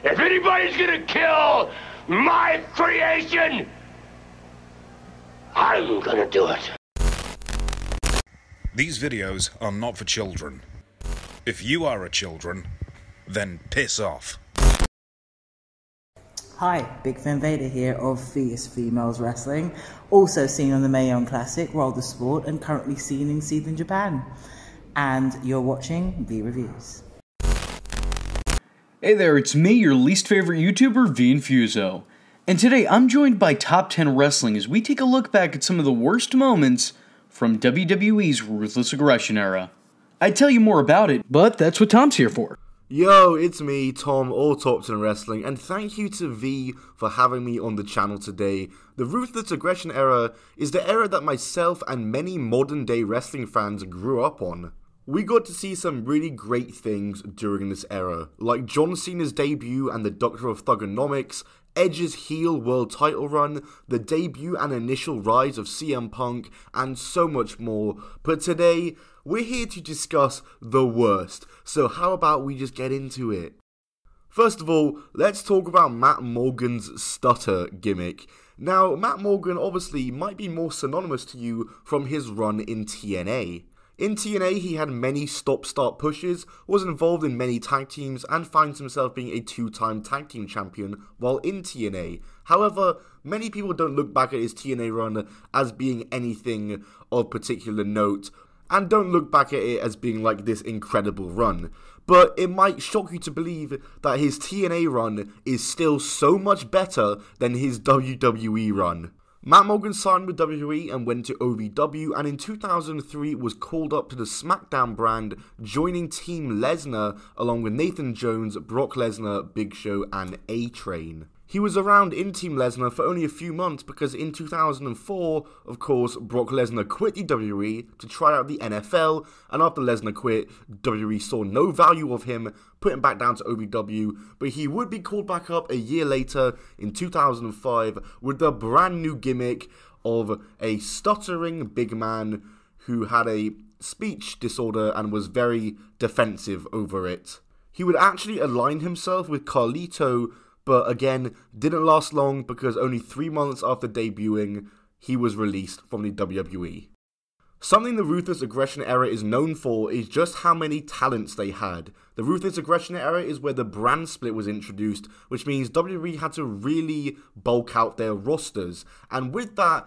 If anybody's gonna kill my creation, I'm gonna do it. These videos are not for children. If you are a children, then piss off. Hi, Big Fan Vader here of Fierce Females Wrestling, also seen on the Mayon Classic, World of Sport, and currently seen in Seething Japan. And you're watching Vee Reviews. Hey there, it's me, your least favorite YouTuber, Vee Infuso. And today I'm joined by Top 10 Wrestling as we take a look back at some of the worst moments from WWE's Ruthless Aggression Era. I'd tell you more about it, but that's what Tom's here for. Yo, it's me, Tom, or Top 10 Wrestling, and thank you to Vee for having me on the channel today. The Ruthless Aggression Era is the era that myself and many modern day wrestling fans grew up on. We got to see some really great things during this era, like John Cena's debut and the Doctor of Thugonomics, Edge's heel world title run, the debut and initial rise of CM Punk, and so much more. But today, we're here to discuss the worst, so how about we just get into it? First of all, let's talk about Matt Morgan's stutter gimmick. Now, Matt Morgan obviously might be more synonymous to you from his run in TNA. In TNA, he had many stop-start pushes, was involved in many tag teams, and finds himself being a two-time tag team champion while in TNA. However, many people don't look back at his TNA run as being anything of particular note, and don't look back at it as being like this incredible run. But it might shock you to believe that his TNA run is still so much better than his WWE run. Matt Morgan signed with WWE and went to OVW, and in 2003 was called up to the SmackDown brand, joining Team Lesnar along with Nathan Jones, Brock Lesnar, Big Show, and A-Train. He was around in Team Lesnar for only a few months because in 2004, of course, Brock Lesnar quit the WWE to try out the NFL, and after Lesnar quit, WWE saw no value of him, put him back down to OVW, but he would be called back up a year later in 2005 with the brand new gimmick of a stuttering big man who had a speech disorder and was very defensive over it. He would actually align himself with Carlito, but again, didn't last long because only 3 months after debuting, he was released from the WWE. Something the Ruthless Aggression Era is known for is just how many talents they had. The Ruthless Aggression Era is where the brand split was introduced, which means WWE had to really bulk out their rosters, and with that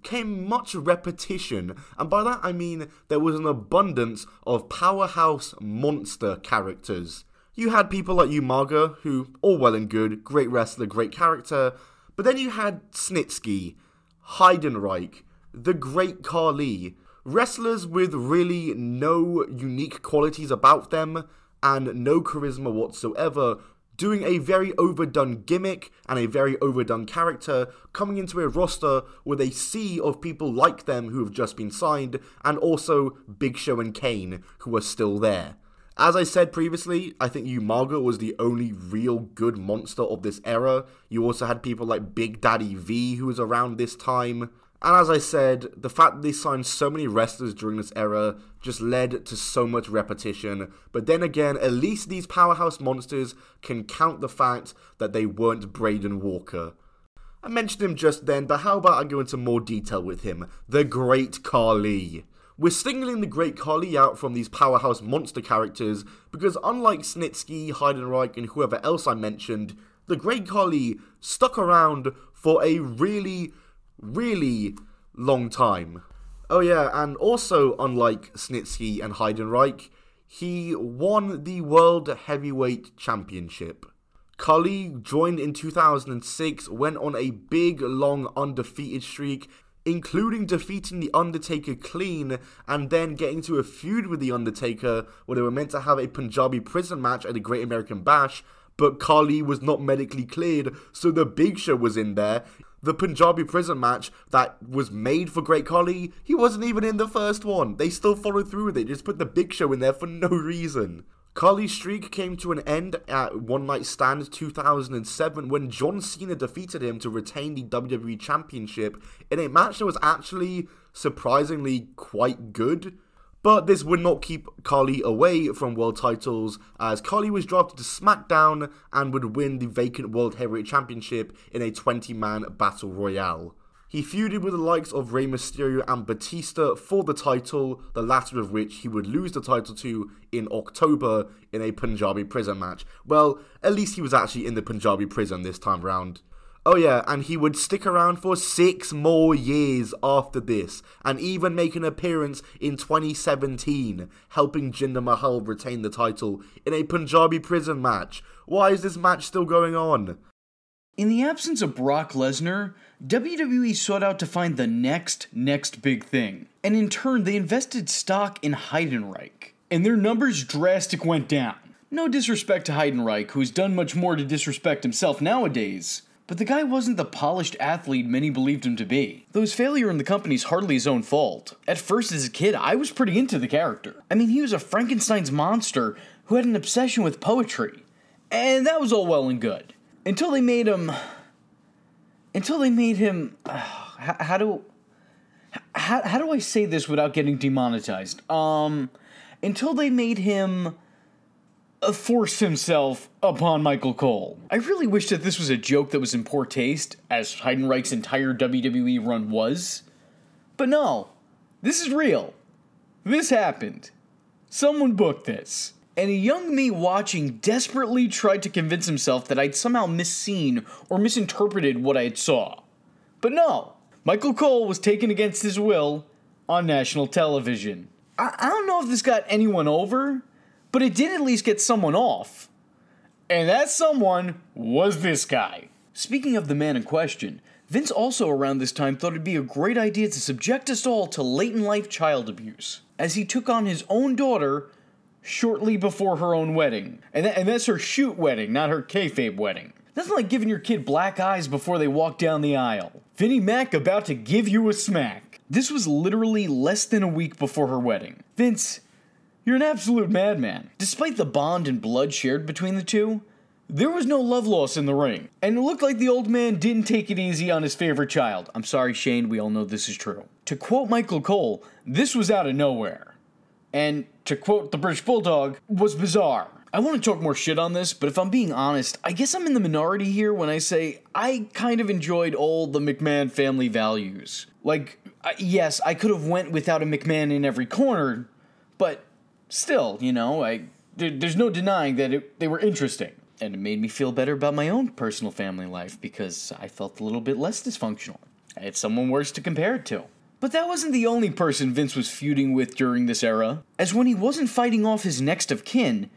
came much repetition, and by that I mean there was an abundance of powerhouse monster characters. You had people like Umaga, who, all well and good, great wrestler, great character, but then you had Snitsky, Heidenreich, the Great Khali, wrestlers with really no unique qualities about them and no charisma whatsoever, doing a very overdone gimmick and a very overdone character, coming into a roster with a sea of people like them who have just been signed, and also Big Show and Kane, who are still there. As I said previously, I think Umaga was the only real good monster of this era. You also had people like Big Daddy V, who was around this time. And as I said, the fact that they signed so many wrestlers during this era just led to so much repetition. But then again, at least these powerhouse monsters can count the fact that they weren't Braden Walker. I mentioned him just then, but how about I go into more detail with him? The Great Khali. We're singling the Great Khali out from these powerhouse monster characters because unlike Snitsky, Heidenreich, and whoever else I mentioned, the Great Khali stuck around for a really, really long time. Oh yeah, and also unlike Snitsky and Heidenreich, he won the World Heavyweight Championship. Khali joined in 2006, went on a big, long, undefeated streak, including defeating The Undertaker clean, and then getting to a feud with The Undertaker, where they were meant to have a Punjabi prison match at the Great American Bash, but Khali was not medically cleared, so the Big Show was in there. The Punjabi prison match that was made for Great Khali, he wasn't even in the first one. They still followed through with it, just put the Big Show in there for no reason. Khali's streak came to an end at One Night Stand 2007 when John Cena defeated him to retain the WWE Championship in a match that was actually surprisingly quite good. But this would not keep Khali away from world titles, as Khali was drafted to SmackDown and would win the vacant World Heavyweight Championship in a 20-man Battle Royale. He feuded with the likes of Rey Mysterio and Batista for the title, the latter of which he would lose the title to in October in a Punjabi prison match. Well, at least he was actually in the Punjabi prison this time round. Oh yeah, and he would stick around for 6 more years after this, and even make an appearance in 2017, helping Jinder Mahal retain the title in a Punjabi prison match. Why is this match still going on? In the absence of Brock Lesnar, WWE sought out to find the next big thing, and in turn they invested stock in Heidenreich, and their numbers drastic went down. No disrespect to Heidenreich, who's done much more to disrespect himself nowadays, but the guy wasn't the polished athlete many believed him to be, though his failure in the company is hardly his own fault. At first as a kid, I was pretty into the character. I mean, he was a Frankenstein's monster who had an obsession with poetry, and that was all well and good. Until they made him, how do I say this without getting demonetized? Until they made him force himself upon Michael Cole. I really wish that this was a joke that was in poor taste, as Heidenreich's entire WWE run was. But no, this is real. This happened. Someone booked this. And a young me watching desperately tried to convince himself that I'd somehow misseen or misinterpreted what I had saw. But no, Michael Cole was taken against his will on national television. I don't know if this got anyone over, but it did at least get someone off. And that someone was this guy. Speaking of the man in question, Vince also around this time thought it'd be a great idea to subject us all to late-in-life child abuse, as he took on his own daughter shortly before her own wedding. And that's her shoot wedding, not her kayfabe wedding. That's like giving your kid black eyes before they walk down the aisle. Vinnie Mac about to give you a smack. This was literally less than a week before her wedding. Vince, you're an absolute madman. Despite the bond and blood shared between the two, there was no love lost in the ring. And it looked like the old man didn't take it easy on his favorite child. I'm sorry, Shane, we all know this is true. To quote Michael Cole, this was out of nowhere. And to quote the British Bulldog, was bizarre. I want to talk more shit on this, but if I'm being honest, I guess I'm in the minority here when I say I kind of enjoyed all the McMahon family values. Like, yes, I could have went without a McMahon in every corner, but still, you know, there's no denying that they were interesting. And it made me feel better about my own personal family life because I felt a little bit less dysfunctional. I had someone worse to compare it to. But that wasn't the only person Vince was feuding with during this era, as when he wasn't fighting off his next of kin,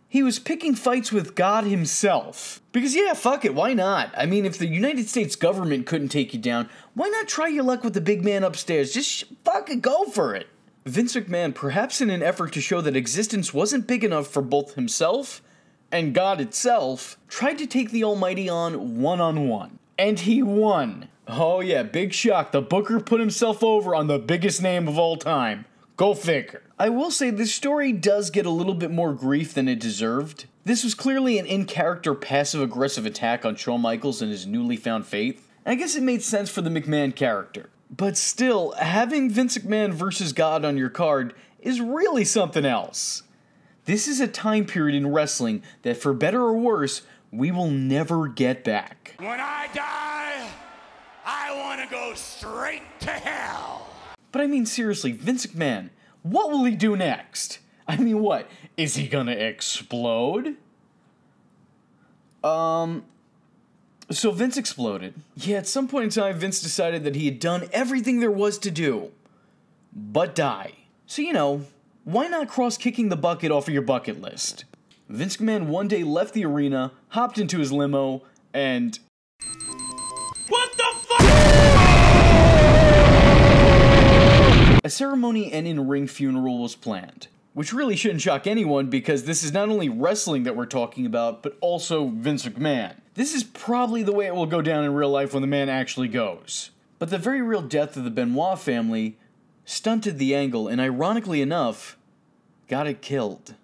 he was picking fights with God himself. Because yeah, fuck it, why not? I mean, if the United States government couldn't take you down, why not try your luck with the big man upstairs? Just fucking go for it. Vince McMahon, perhaps in an effort to show that existence wasn't big enough for both himself and God itself, tried to take the Almighty on one-on-one. And he won. Oh yeah, big shock. The Booker put himself over on the biggest name of all time. Go figure. I will say this story does get a little bit more grief than it deserved. This was clearly an in-character passive-aggressive attack on Shawn Michaels and his newly found faith. And I guess it made sense for the McMahon character. But still, having Vince McMahon versus God on your card is really something else. This is a time period in wrestling that, for better or worse, we will never get back. When I die, I want to go straight to hell. But I mean seriously, Vince McMahon, what will he do next? I mean what, is he gonna explode? So Vince exploded. Yeah, at some point in time, Vince decided that he had done everything there was to do, but die. So you know, why not cross kicking the bucket off of your bucket list? Vince McMahon one day left the arena, hopped into his limo, and... What the fuck? A ceremony and in-ring funeral was planned. Which really shouldn't shock anyone because this is not only wrestling that we're talking about, but also Vince McMahon. This is probably the way it will go down in real life when the man actually goes. But the very real death of the Benoit family stunted the angle and, ironically enough, got it killed.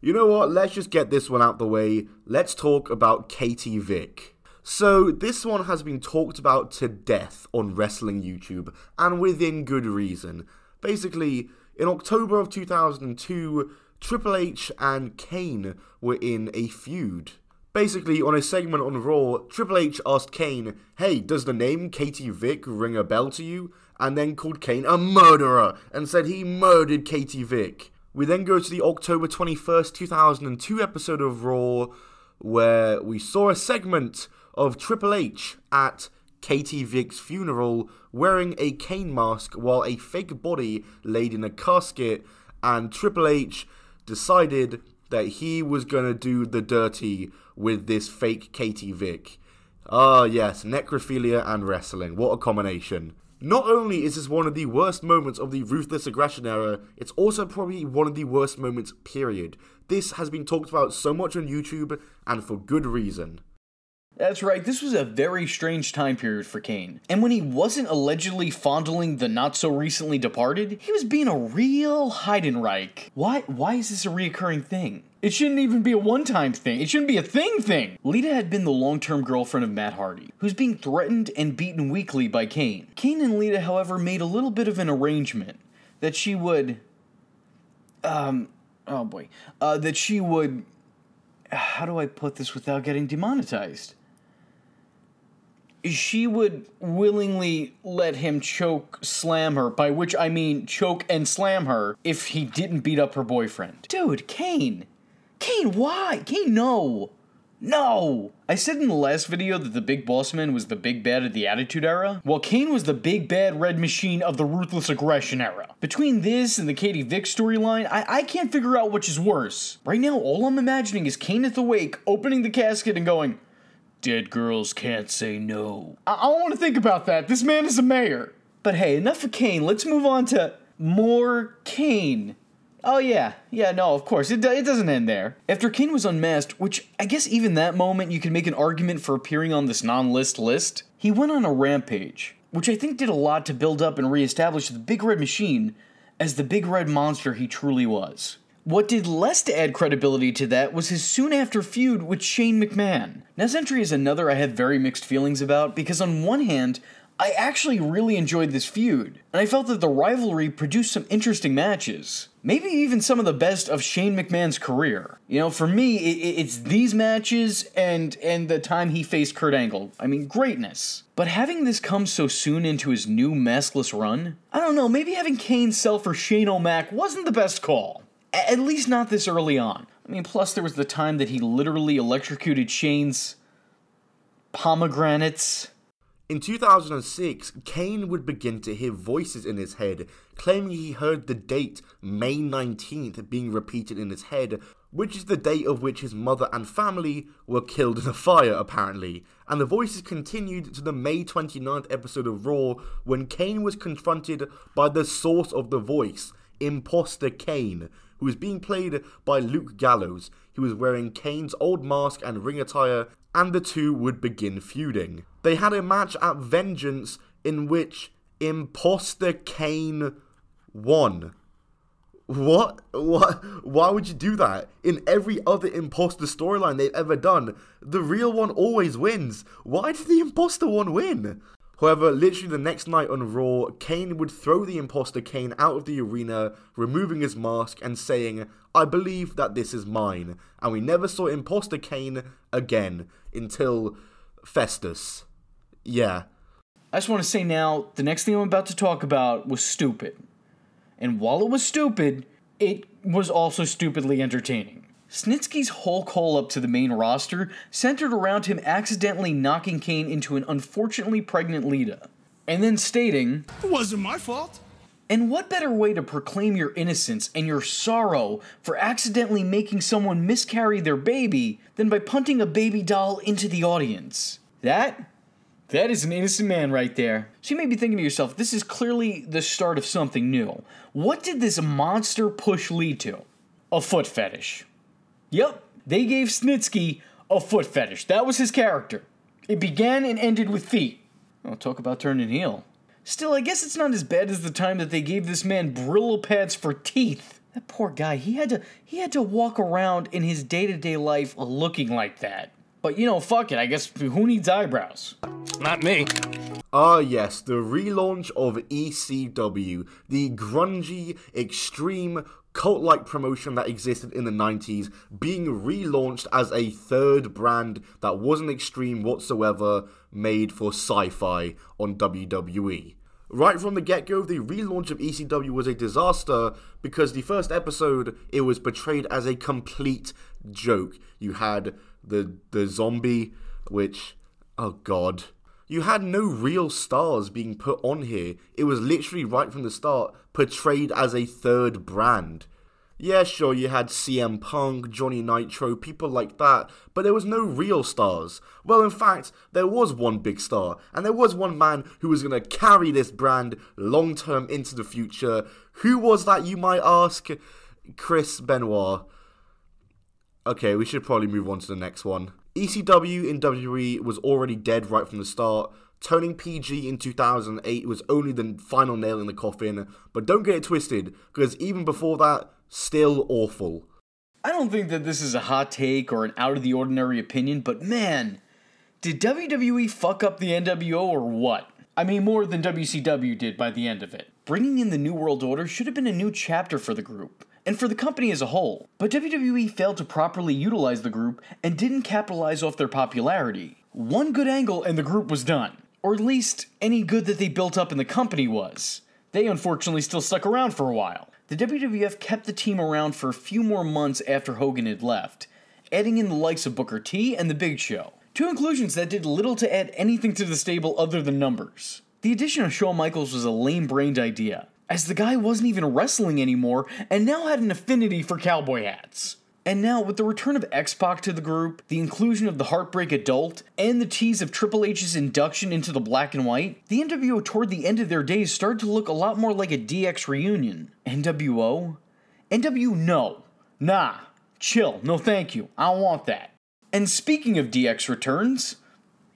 You know what, let's just get this one out the way. Let's talk about Katie Vick. So, this one has been talked about to death on wrestling YouTube, and within good reason. Basically, In October of 2002, Triple H and Kane were in a feud. Basically, on a segment on Raw, Triple H asked Kane, "Hey, does the name Katie Vick ring a bell to you?" And then called Kane a murderer and said he murdered Katie Vick. We then go to the October 21st, 2002 episode of Raw, where we saw a segment of Triple H at Katie Vick's funeral wearing a Kane mask while a fake body laid in a casket, and Triple H decided that he was gonna do the dirty with this fake Katie Vick. Ah yes, necrophilia and wrestling, what a combination. Not only is this one of the worst moments of the Ruthless Aggression Era, it's also probably one of the worst moments, period. This has been talked about so much on YouTube, and for good reason. That's right, this was a very strange time period for Kane. And when he wasn't allegedly fondling the not-so-recently departed, he was being a real Heidenreich. Why is this a reoccurring thing? It shouldn't even be a one-time thing. It shouldn't be a thing. Lita had been the long-term girlfriend of Matt Hardy, who's being threatened and beaten weekly by Kane. Kane and Lita, however, made a little bit of an arrangement that she would... how do I put this without getting demonetized? She would willingly let him choke slam her, by which I mean choke and slam her, if he didn't beat up her boyfriend. Dude, Kane, why? Kane, no. I said in the last video that the Big Boss Man was the big bad of the Attitude Era. Well, Kane was the big bad red machine of the Ruthless Aggression Era. Between this and the Katie Vick storyline, I can't figure out which is worse. Right now, all I'm imagining is Kane at the wake, opening the casket and going, "Dead girls can't say no." I don't want to think about that. This man is a mayor. But hey, enough of Kane. Let's move on to more Kane. Oh yeah, no, of course, it doesn't end there. After Kane was unmasked, which I guess even that moment you can make an argument for appearing on this non-list list, he went on a rampage, which I think did a lot to build up and reestablish the Big Red Machine as the big red monster he truly was. What did less to add credibility to that was his soon-after feud with Shane McMahon. Now, this entry is another I have very mixed feelings about, because on one hand, I actually really enjoyed this feud, and I felt that the rivalry produced some interesting matches. Maybe even some of the best of Shane McMahon's career. You know, for me, it's these matches and the time he faced Kurt Angle. I mean, greatness. But having this come so soon into his new maskless run, I don't know, maybe having Kane sell for Shane O'Mac wasn't the best call. At least not this early on. I mean, plus there was the time that he literally electrocuted Shane's pomegranates. In 2006, Kane would begin to hear voices in his head, claiming he heard the date May 19th being repeated in his head, which is the date of which his mother and family were killed in a fire, apparently. And the voices continued to the May 29th episode of Raw, when Kane was confronted by the source of the voice, Imposter Kane, who was being played by Luke Gallows. He was wearing Kane's old mask and ring attire, and the two would begin feuding. They had a match at Vengeance in which Imposter Kane won. What? Why would you do that? In every other imposter storyline they've ever done, the real one always wins. Why did the imposter one win? However, literally the next night on Raw, Kane would throw the Imposter Kane out of the arena, removing his mask and saying, "I believe that this is mine." And we never saw Imposter Kane again until Festus. Yeah. I just want to say now, the next thing I'm about to talk about was stupid. And while it was stupid, it was also stupidly entertaining. Snitsky's whole call-up to the main roster centered around him accidentally knocking Kane into an unfortunately pregnant Lita, and then stating, It wasn't my fault. "And what better way to proclaim your innocence and your sorrow for accidentally making someone miscarry their baby than by punting a baby doll into the audience?" That is an innocent man right there. So you may be thinking to yourself, this is clearly the start of something new. What did this monster push lead to? A foot fetish. Yep, they gave Snitsky a foot fetish. That was his character. It began and ended with feet. I'll talk about turning heel. Still, I guess it's not as bad as the time that they gave this man Brillo pads for teeth. That poor guy, he had to walk around in his day-to-day life looking like that. But fuck it, I guess who needs eyebrows? Not me. Ah yes, the relaunch of ECW, the grungy, extreme, cult-like promotion that existed in the 90s, being relaunched as a third brand that wasn't extreme whatsoever, made for sci-fi on WWE. Right from the get-go, the relaunch of ECW was a disaster because the first episode, it was portrayed as a complete joke. You had the zombie, which, oh god. You had no real stars being put on here. It was literally right from the start portrayed as a third brand. Yeah, sure, you had CM Punk, Johnny Nitro, people like that, but there was no real stars. Well, in fact, there was one big star, and there was one man who was going to carry this brand long-term into the future. Who was that, you might ask? Chris Benoit. Okay, we should probably move on to the next one. ECW in WWE was already dead right from the start. Turning PG in 2008 was only the final nail in the coffin, but don't get it twisted, because even before that, still awful. I don't think that this is a hot take or an out-of-the-ordinary opinion, but man, did WWE fuck up the NWO or what? I mean, more than WCW did by the end of it. Bringing in the New World Order should have been a new chapter for the group, and for the company as a whole. But WWE failed to properly utilize the group and didn't capitalize off their popularity. One good angle and the group was done. Or at least, any good that they built up in the company was. They unfortunately still stuck around for a while. The WWF kept the team around for a few more months after Hogan had left, adding in the likes of Booker T and The Big Show. Two inclusions that did little to add anything to the stable other than numbers. The addition of Shawn Michaels was a lame-brained idea, as the guy wasn't even wrestling anymore and now had an affinity for cowboy hats. And now, with the return of X-Pac to the group, the inclusion of the Heartbreak Adult, and the tease of Triple H's induction into the Black and White, the NWO toward the end of their days started to look a lot more like a DX reunion. NWO? NW, no. Nah. Chill. No thank you. I don't want that. And speaking of DX returns,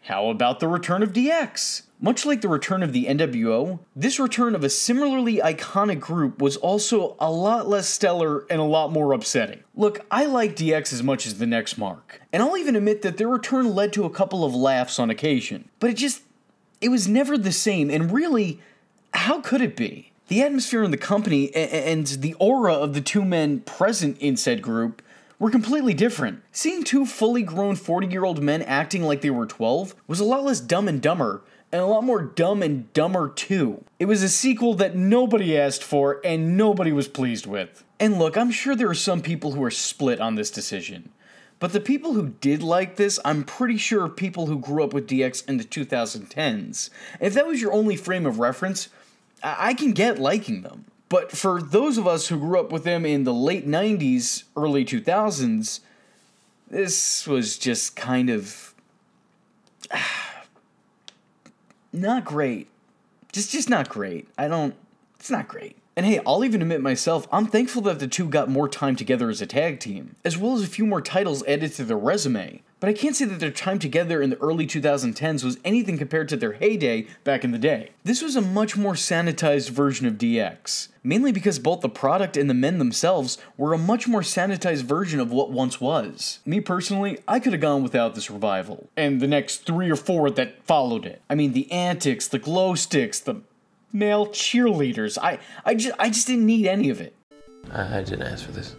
how about the return of DX? Much like the return of the NWO, this return of a similarly iconic group was also a lot less stellar and a lot more upsetting. Look, I like DX as much as the next Mark, and I'll even admit that their return led to a couple of laughs on occasion, but it was never the same, and really, how could it be? The atmosphere in the company and the aura of the two men present in said group were completely different. Seeing two fully grown 40-year-old men acting like they were 12 was a lot less Dumb and Dumber, and a lot more Dumb and Dumber 2. It was a sequel that nobody asked for and nobody was pleased with. And look, I'm sure there are some people who are split on this decision. But the people who did like this, I'm pretty sure are people who grew up with DX in the 2010s. If that was your only frame of reference, I can get liking them. But for those of us who grew up with them in the late 90s, early 2000s, this was just kind of not great. Just not great. It's not great. And hey, I'll even admit myself, I'm thankful that the two got more time together as a tag team, as well as a few more titles added to their resume. But I can't say that their time together in the early 2010s was anything compared to their heyday back in the day. This was a much more sanitized version of DX, mainly because both the product and the men themselves were a much more sanitized version of what once was. Me personally, I could have gone without this revival, and the next 3 or 4 that followed it. I mean, the antics, the glow sticks, the male cheerleaders, I just didn't need any of it. I didn't ask for this.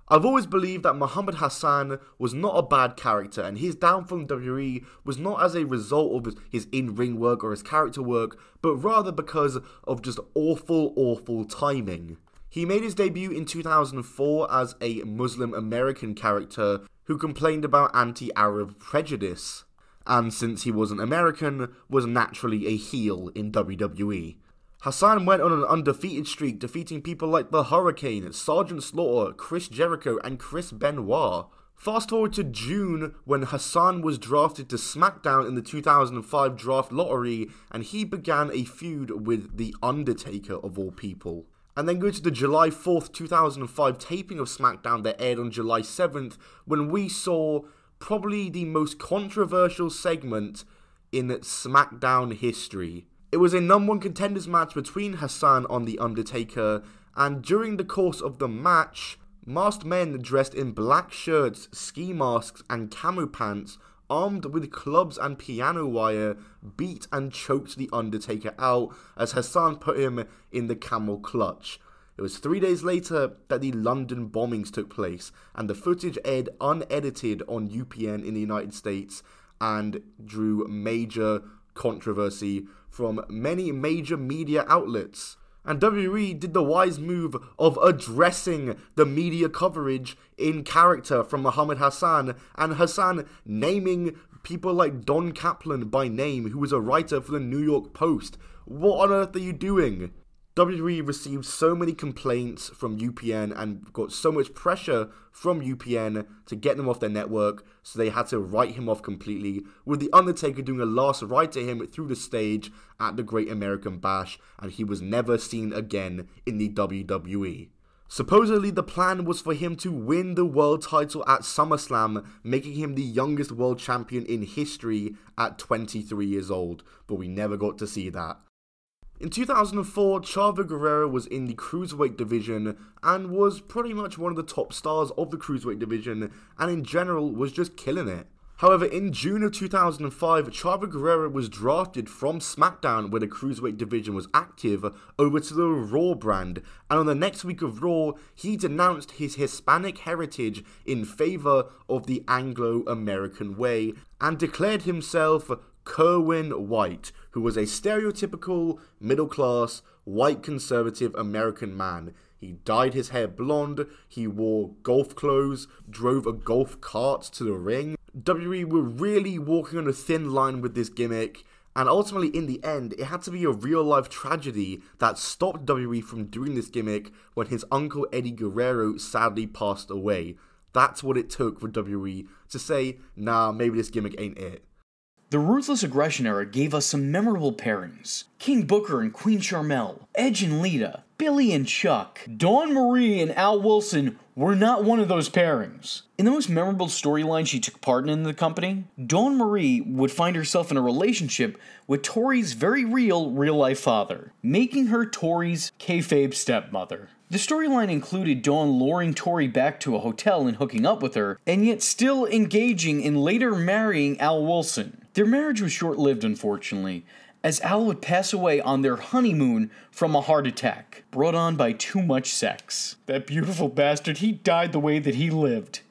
I've always believed that Muhammad Hassan was not a bad character, and his downfall in WWE was not as a result of his in-ring work or his character work, but rather because of just awful timing. He made his debut in 2004 as a Muslim American character who complained about anti-Arab prejudice, and since he wasn't American, was naturally a heel in WWE. Hassan went on an undefeated streak, defeating people like The Hurricane, Sergeant Slaughter, Chris Jericho, and Chris Benoit. Fast forward to June, when Hassan was drafted to SmackDown in the 2005 draft lottery, and he began a feud with The Undertaker of all people. And then go to the July 4th, 2005 taping of SmackDown that aired on July 7th, when we saw probably the most controversial segment in SmackDown history. It was a #1 contenders match between Hassan and The Undertaker, and during the course of the match, masked men dressed in black shirts, ski masks, and camo pants armed with clubs and piano wire, beat and choked The Undertaker out as Hassan put him in the camel clutch. It was 3 days later that the London bombings took place, and the footage aired unedited on UPN in the United States and drew major controversy from many major media outlets. And WWE did the wise move of addressing the media coverage in character from Muhammad Hassan, and Hassan naming people like Don Kaplan by name, who was a writer for the New York Post. What on earth are you doing? WWE received so many complaints from UPN and got so much pressure from UPN to get them off their network, so they had to write him off completely, with The Undertaker doing a last ride to him through the stage at the Great American Bash, and he was never seen again in the WWE. Supposedly, the plan was for him to win the world title at SummerSlam, making him the youngest world champion in history at 23 years old, but we never got to see that. In 2004, Chavo Guerrero was in the Cruiserweight division and was pretty much one of the top stars of the Cruiserweight division, and in general was just killing it. However, in June of 2005, Chavo Guerrero was drafted from SmackDown, where the Cruiserweight division was active, over to the Raw brand, and on the next week of Raw, he denounced his Hispanic heritage in favor of the Anglo-American way, and declared himself Kerwin White, who was a stereotypical, middle-class, white conservative American man. He dyed his hair blonde, he wore golf clothes, drove a golf cart to the ring. WWE were really walking on a thin line with this gimmick, and ultimately in the end, it had to be a real-life tragedy that stopped WWE from doing this gimmick when his uncle Eddie Guerrero sadly passed away. That's what it took for WWE to say, nah, maybe this gimmick ain't it. The Ruthless Aggression Era gave us some memorable pairings. King Booker and Queen Sharmell, Edge and Lita, Billy and Chuck. Dawn Marie and Al Wilson were not one of those pairings. In the most memorable storyline she took part in the company, Dawn Marie would find herself in a relationship with Tori's very real-life father, making her Tori's kayfabe stepmother. The storyline included Dawn luring Tori back to a hotel and hooking up with her, and yet still engaging in later marrying Al Wilson. Their marriage was short-lived, unfortunately, as Al would pass away on their honeymoon from a heart attack, brought on by too much sex. That beautiful bastard, he died the way that he lived.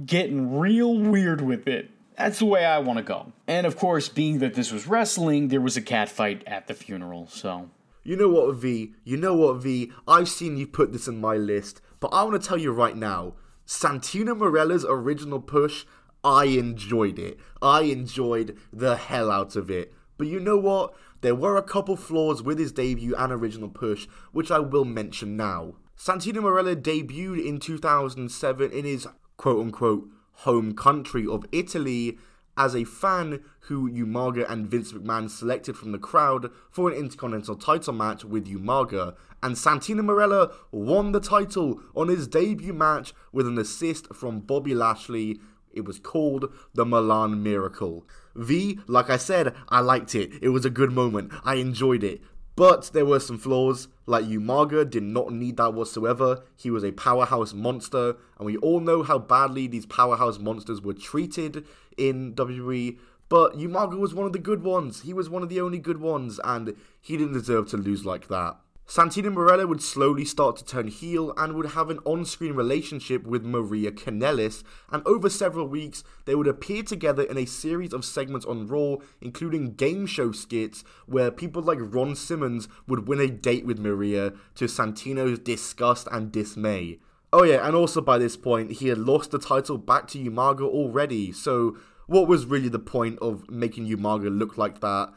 Getting real weird with it. That's the way I want to go. And of course, being that this was wrestling, there was a catfight at the funeral, so... You know what, V? I've seen you put this in my list, but I want to tell you right now, Santino Marella's original push, I enjoyed it. I enjoyed the hell out of it. But you know what? There were a couple flaws with his debut and original push, which I will mention now. Santino Marella debuted in 2007 in his quote-unquote home country of Italy as a fan who Umaga and Vince McMahon selected from the crowd for an Intercontinental title match with Umaga, and Santino Marella won the title on his debut match with an assist from Bobby Lashley. It was called the Milan Miracle. V, like I said, I liked it. It was a good moment. I enjoyed it. But there were some flaws, like Umaga did not need that whatsoever. He was a powerhouse monster, and we all know how badly these powerhouse monsters were treated in WWE, but Umaga was one of the good ones. He was one of the only good ones, and he didn't deserve to lose like that. Santino Marella would slowly start to turn heel and would have an on-screen relationship with Maria Kanellis, and over several weeks, they would appear together in a series of segments on Raw, including game show skits where people like Ron Simmons would win a date with Maria to Santino's disgust and dismay. Oh yeah, and also by this point, he had lost the title back to Umaga already, so what was really the point of making Umaga look like that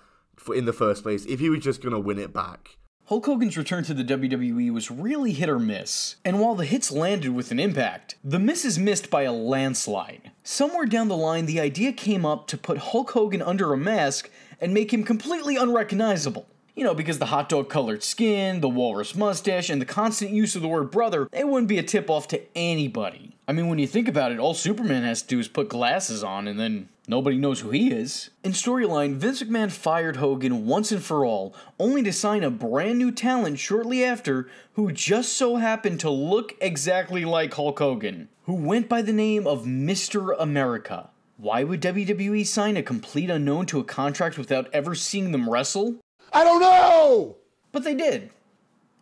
in the first place if he was just gonna win it back? Hulk Hogan's return to the WWE was really hit or miss, and while the hits landed with an impact, the misses missed by a landslide. Somewhere down the line, the idea came up to put Hulk Hogan under a mask and make him completely unrecognizable. You know, because the hot dog colored skin, the walrus mustache, and the constant use of the word brother, it wouldn't be a tip-off to anybody. I mean, when you think about it, all Superman has to do is put glasses on and then nobody knows who he is. In storyline, Vince McMahon fired Hogan once and for all, only to sign a brand new talent shortly after who just so happened to look exactly like Hulk Hogan, who went by the name of Mr. America, Why would WWE sign a complete unknown to a contract without ever seeing them wrestle? I don't know! But they did.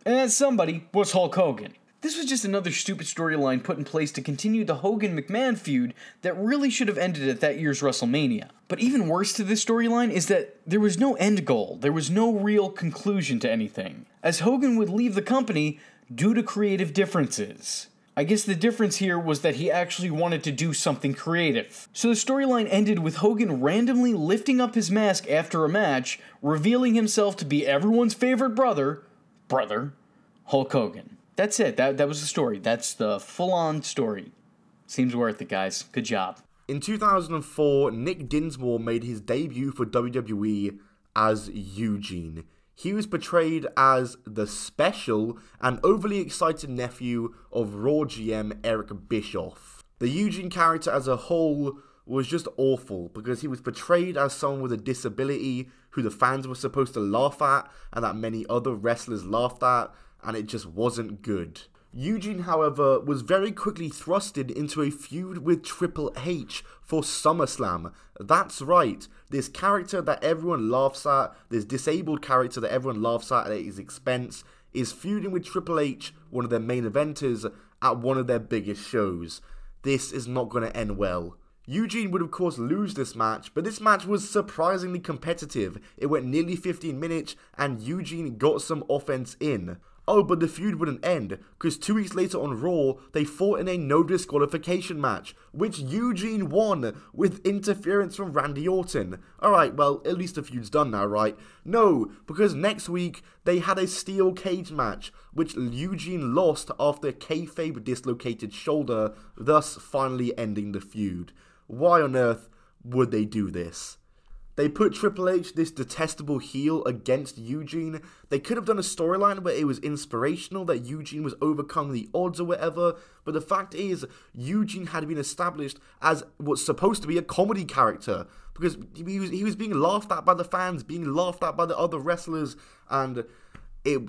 And that somebody was Hulk Hogan. This was just another stupid storyline put in place to continue the Hogan-McMahon feud that really should have ended at that year's WrestleMania. But even worse to this storyline is that there was no end goal. There was no real conclusion to anything, as Hogan would leave the company due to creative differences. I guess the difference here was that he actually wanted to do something creative. So the storyline ended with Hogan randomly lifting up his mask after a match, revealing himself to be everyone's favorite brother, Hulk Hogan. That's it. That was the story. That's the full-on story. Seems worth it, guys. Good job. In 2004, Nick Dinsmore made his debut for WWE as Eugene. He was portrayed as the special and overly excited nephew of Raw GM Eric Bischoff. The Eugene character as a whole was just awful because he was portrayed as someone with a disability who the fans were supposed to laugh at and that many other wrestlers laughed at, and it just wasn't good. Eugene, however, was very quickly thrusted into a feud with Triple H for SummerSlam. That's right, this character that everyone laughs at, this disabled character that everyone laughs at his expense, is feuding with Triple H, one of their main eventers, at one of their biggest shows. This is not going to end well. Eugene would of course lose this match, but this match was surprisingly competitive. It went nearly 15 minutes and Eugene got some offense in. Oh, but the feud wouldn't end, because 2 weeks later on Raw, they fought in a no disqualification match, which Eugene won with interference from Randy Orton. Alright, well, at least the feud's done now, right? No, because next week, they had a steel cage match, which Eugene lost after kayfabe dislocated shoulder, thus finally ending the feud. Why on earth would they do this? They put Triple H, this detestable heel, against Eugene. They could have done a storyline where it was inspirational, that Eugene was overcoming the odds or whatever, but the fact is, Eugene had been established as what's supposed to be a comedy character, because he was being laughed at by the fans, being laughed at by the other wrestlers, and it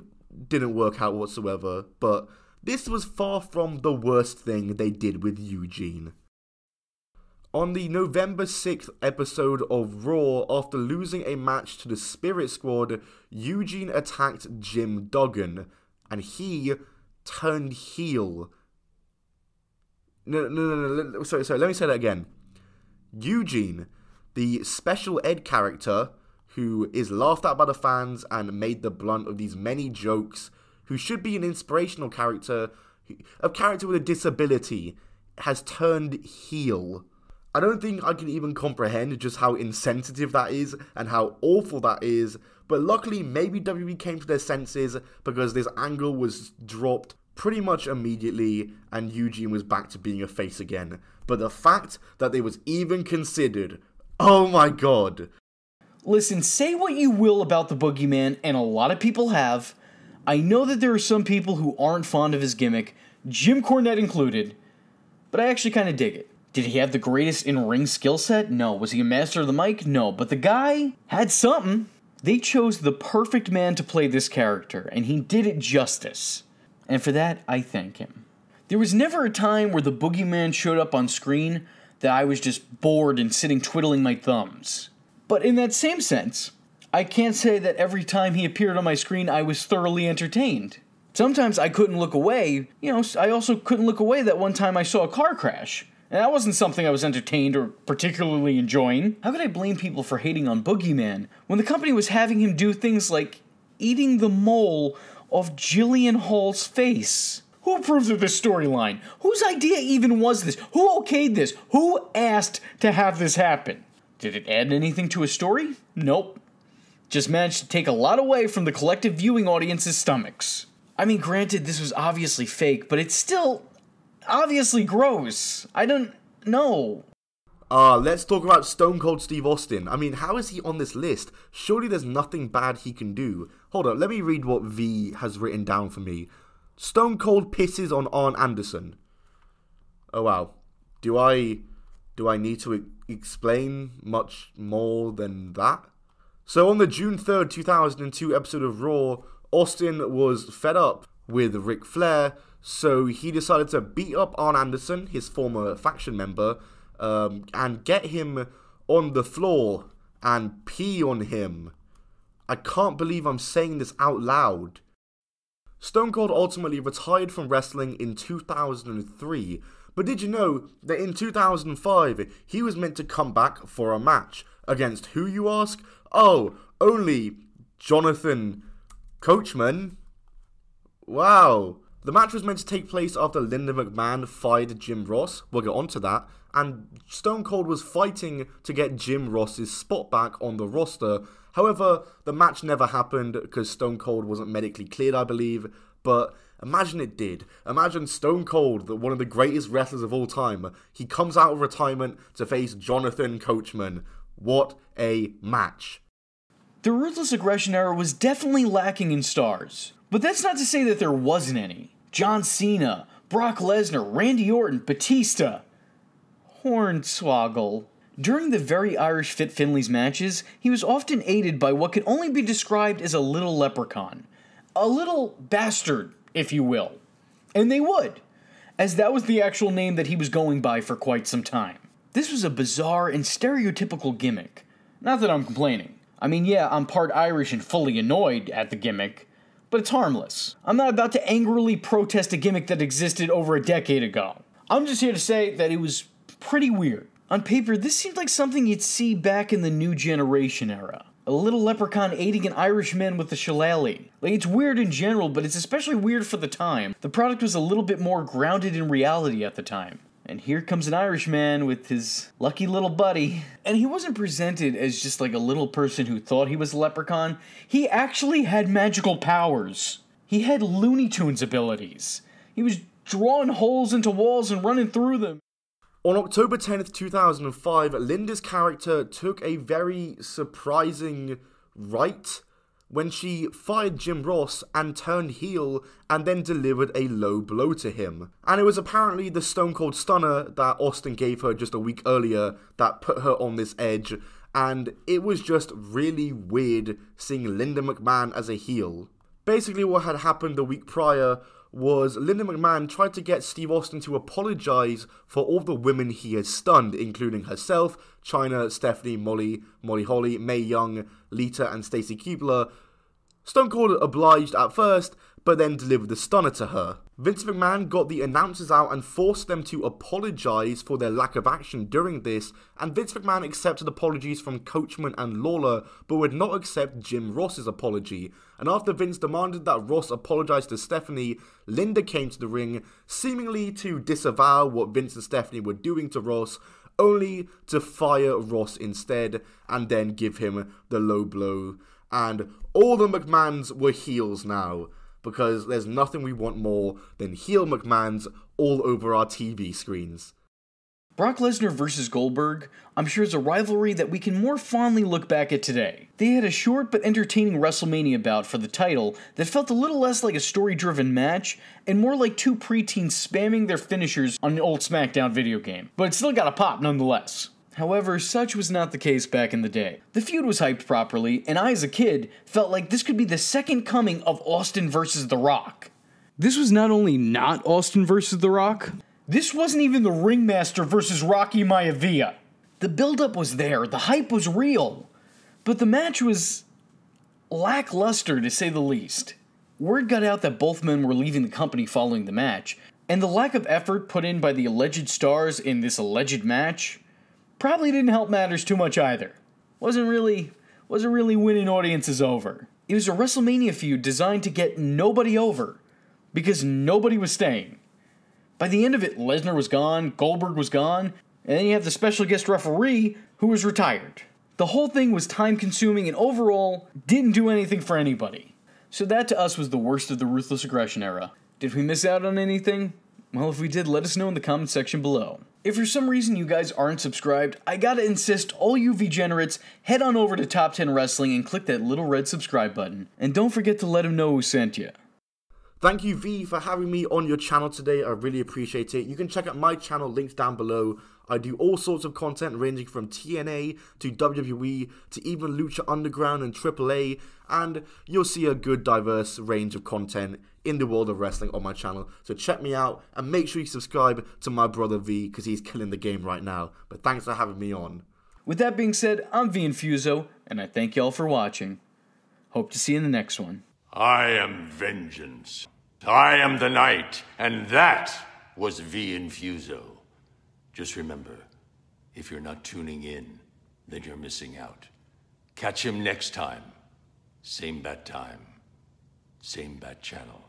didn't work out whatsoever. But this was far from the worst thing they did with Eugene. On the November 6th episode of Raw, after losing a match to the Spirit Squad, Eugene attacked Jim Duggan, and he turned heel. No, sorry, let me say that again. Eugene, the special ed character, who is laughed at by the fans and made the blunt of these many jokes, who should be an inspirational character, a character with a disability, has turned heel. I don't think I can even comprehend just how insensitive that is and how awful that is, but luckily maybe WWE came to their senses because this angle was dropped pretty much immediately and Eugene was back to being a face again. But the fact that it was even considered, oh my god. Listen, say what you will about the Boogeyman, and a lot of people have. I know that there are some people who aren't fond of his gimmick, Jim Cornette included, but I actually kind of dig it. Did he have the greatest in-ring skill set? No. Was he a master of the mic? No. But the guy had something. They chose the perfect man to play this character, and he did it justice. And for that, I thank him. There was never a time where the Boogeyman showed up on screen that I was just bored and sitting twiddling my thumbs. But in that same sense, I can't say that every time he appeared on my screen I was thoroughly entertained. Sometimes I couldn't look away. I also couldn't look away that one time I saw a car crash. And that wasn't something I was entertained or particularly enjoying. How could I blame people for hating on Boogeyman when the company was having him do things like eating the mole off Jillian Hall's face? Who approved of this storyline? Whose idea even was this? Who okayed this? Who asked to have this happen? Did it add anything to a story? Nope. Just managed to take a lot away from the collective viewing audience's stomachs. I mean, granted, this was obviously fake, but it's still obviously gross. I don't know. Let's talk about Stone Cold Steve Austin. I mean, how is he on this list? Surely there's nothing bad he can do. Hold on, let me read what V has written down for me. Stone Cold pisses on Arn Anderson. Oh wow. Do I need to explain much more than that? So on the June 3rd, 2002 episode of Raw, Austin was fed up with Ric Flair, so he decided to beat up Arn Anderson, his former faction member, and get him on the floor and pee on him. I can't believe I'm saying this out loud. Stone Cold ultimately retired from wrestling in 2003, but did you know that in 2005 he was meant to come back for a match? Against who, you ask? Oh, only Jonathan Coachman. Wow. The match was meant to take place after Linda McMahon fired Jim Ross, we'll get onto that, and Stone Cold was fighting to get Jim Ross's spot back on the roster. However, the match never happened because Stone Cold wasn't medically cleared, I believe, but imagine it did. Imagine Stone Cold, one of the greatest wrestlers of all time, he comes out of retirement to face Jonathan Coachman. What a match. The Ruthless Aggression Era was definitely lacking in stars, but that's not to say that there wasn't any. John Cena, Brock Lesnar, Randy Orton, Batista, Hornswoggle. During the very Irish Fit Finley's matches, he was often aided by what could only be described as a little leprechaun. A little bastard, if you will. And they would, as that was the actual name that he was going by for quite some time. This was a bizarre and stereotypical gimmick. Not that I'm complaining. I mean, yeah, I'm part Irish and fully annoyed at the gimmick, but it's harmless. I'm not about to angrily protest a gimmick that existed over a decade ago. I'm just here to say that it was pretty weird. On paper, this seemed like something you'd see back in the New Generation era. A little leprechaun aiding an Irishman with a shillelagh. Like, it's weird in general, but it's especially weird for the time. The product was a little bit more grounded in reality at the time. And here comes an Irishman with his lucky little buddy. And he wasn't presented as just like a little person who thought he was a leprechaun. He actually had magical powers. He had Looney Tunes abilities. He was drawing holes into walls and running through them. On October 10th, 2005, Linda's character took a very surprising right when she fired Jim Ross and turned heel and then delivered a low blow to him. And it was apparently the Stone Cold Stunner that Austin gave her just a week earlier that put her on this edge, and it was just really weird seeing Linda McMahon as a heel. Basically what had happened the week prior was Linda McMahon tried to get Steve Austin to apologize for all the women he has stunned, including herself, Chyna, Stephanie, Molly Holly, Mae Young, Lita, and Stacy Keibler. Stone Cold obliged at first, but then delivered the stunner to her. Vince McMahon got the announcers out and forced them to apologize for their lack of action during this, and Vince McMahon accepted apologies from Coachman and Lawler, but would not accept Jim Ross's apology. And after Vince demanded that Ross apologize to Stephanie, Linda came to the ring, seemingly to disavow what Vince and Stephanie were doing to Ross, only to fire Ross instead, and then give him the low blow. And all the McMahons were heels now, because there's nothing we want more than heel McMahons all over our TV screens. Brock Lesnar versus Goldberg, I'm sure, is a rivalry that we can more fondly look back at today. They had a short but entertaining WrestleMania bout for the title that felt a little less like a story-driven match and more like two preteens spamming their finishers on an old SmackDown video game. But it still got a pop nonetheless. However, such was not the case back in the day. The feud was hyped properly, and I, as a kid, felt like this could be the second coming of Austin versus The Rock. This was not only not Austin versus The Rock, this wasn't even the Ringmaster versus Rocky Maivia. The build-up was there, the hype was real, but the match was lackluster, to say the least. Word got out that both men were leaving the company following the match, and the lack of effort put in by the alleged stars in this alleged match probably didn't help matters too much either. Wasn't really winning audiences over. It was a WrestleMania feud designed to get nobody over, because nobody was staying. By the end of it, Lesnar was gone, Goldberg was gone, and then you have the special guest referee who was retired. The whole thing was time-consuming and overall didn't do anything for anybody. So that to us was the worst of the Ruthless Aggression Era. Did we miss out on anything? Well, if we did, let us know in the comment section below. If for some reason you guys aren't subscribed, I gotta insist all you V-generates head on over to Top 10 Wrestling and click that little red subscribe button. And don't forget to let them know who sent you. Thank you, V, for having me on your channel today. I really appreciate it. You can check out my channel, links down below. I do all sorts of content ranging from TNA to WWE to even Lucha Underground and AAA, and you'll see a good diverse range of content in the world of wrestling on my channel. So check me out and make sure you subscribe to my brother V because he's killing the game right now. But thanks for having me on. With that being said, I'm Vee and Infuso, and I thank y'all for watching. Hope to see you in the next one. I am vengeance. I am the night, and that was Vee and Infuso. Just remember, if you're not tuning in, then you're missing out. Catch him next time. Same bat time. Same bat channel.